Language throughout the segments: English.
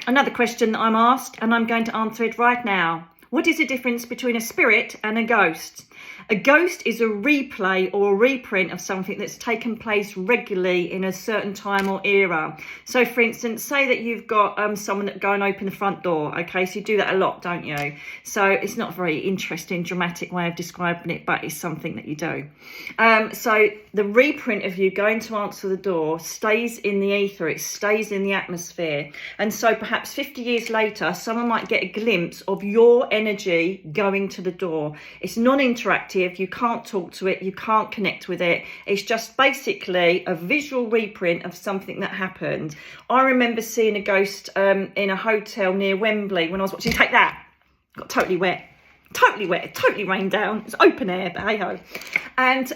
Another question that I'm asked, and I'm going to answer it right now. What is the difference between a spirit and a ghost? A ghost is a replay or a reprint of something that's taken place regularly in a certain time or era. So, for instance, say that you've got someone that go and open the front door. Okay, so you do that a lot, don't you? So it's not a very interesting, dramatic way of describing it, but it's something that you do. So the reprint of you going to answer the door stays in the ether. It stays in the atmosphere. And so perhaps 50 years later, someone might get a glimpse of your energy going to the door. It's non-interactive. You can't talk to it. You can't connect with it. It's just basically a visual reprint of something that happened. I remember seeing a ghost in a hotel near Wembley when I was watching. Take that. Got totally wet. It totally rained down. It's open air, but hey ho. And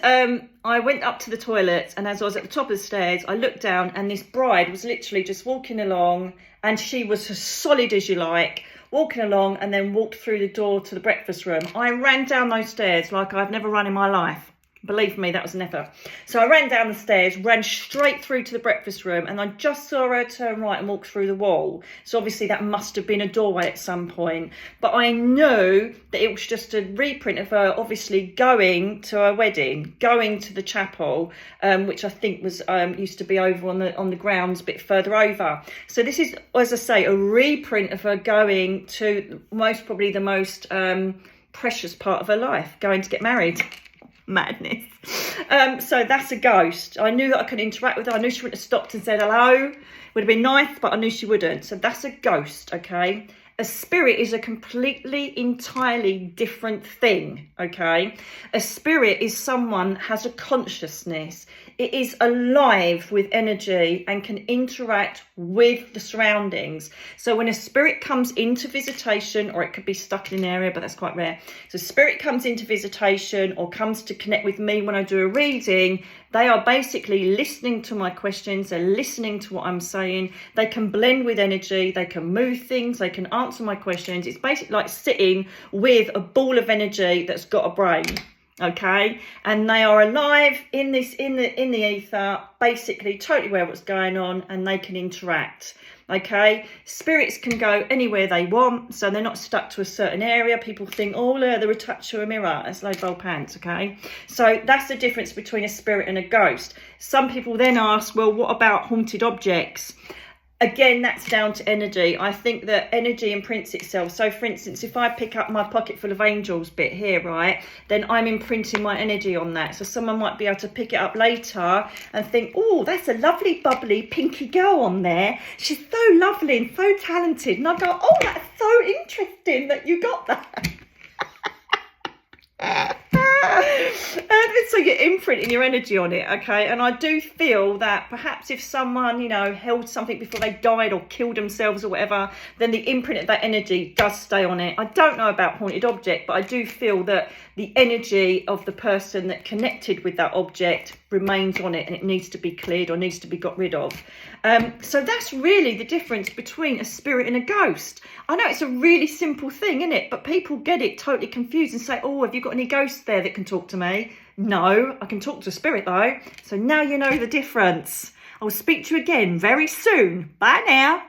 I went up to the toilets, and as I was at the top of the stairs, I looked down, and this bride was literally just walking along, and she was as solid as you like, walking along, and then walked through the door to the breakfast room. I ran down those stairs like I've never run in my life. Believe me, that was an effort. So I ran down the stairs, ran straight through to the breakfast room, and I just saw her turn right and walk through the wall. So obviously that must have been a doorway at some point. But I knew that it was just a reprint of her obviously going to her wedding, going to the chapel, which I think was used to be over on the grounds a bit further over. So this is, as I say, a reprint of her going to most probably the most precious part of her life, going to get married. Madness. So that's a ghost. I knew that I could interact with her. I knew she wouldn't have stopped and said hello. Would have been nice, but I knew she wouldn't. So that's a ghost, okay? A spirit is a completely, entirely different thing, okay? A spirit is someone has a consciousness. It is alive with energy and can interact with the surroundings. So when a spirit comes into visitation, or it could be stuck in an area, but that's quite rare. So spirit comes into visitation or comes to connect with me when I do a reading, they are basically listening to my questions. They're listening to what I'm saying. They can blend with energy. They can move things. They can answer my questions. It's basically like sitting with a ball of energy that's got a brain. Okay, and they are alive in the ether, basically totally aware of what's going on, and they can interact. Okay, spirits can go anywhere they want, so they're not stuck to a certain area. People think, oh, they're attached to a mirror. That's low old pants. Okay, so that's the difference between a spirit and a ghost. Some people then ask, well, what about haunted objects? Again, that's down to energy. I think that energy imprints itself. So, for instance, if I pick up my pocket full of angels bit here, right, then I'm imprinting my energy on that. So someone might be able to pick it up later and think, oh, that's a lovely, bubbly, pinky girl on there. She's so lovely and so talented. And I go, oh, that's so interesting that you got that. So you're imprinting your energy on it, okay? And I do feel that perhaps if someone, held something before they died or killed themselves or whatever, then the imprint of that energy does stay on it. I don't know about haunted object, but I do feel that the energy of the person that connected with that object remains on it, and it needs to be cleared or needs to be got rid of. So that's really the difference between a spirit and a ghost. I know it's a really simple thing, isn't it? But people get it totally confused and say, oh, have you got any ghosts there that can talk to me? No, I can talk to a spirit though. So now you know the difference. I'll speak to you again very soon. Bye now.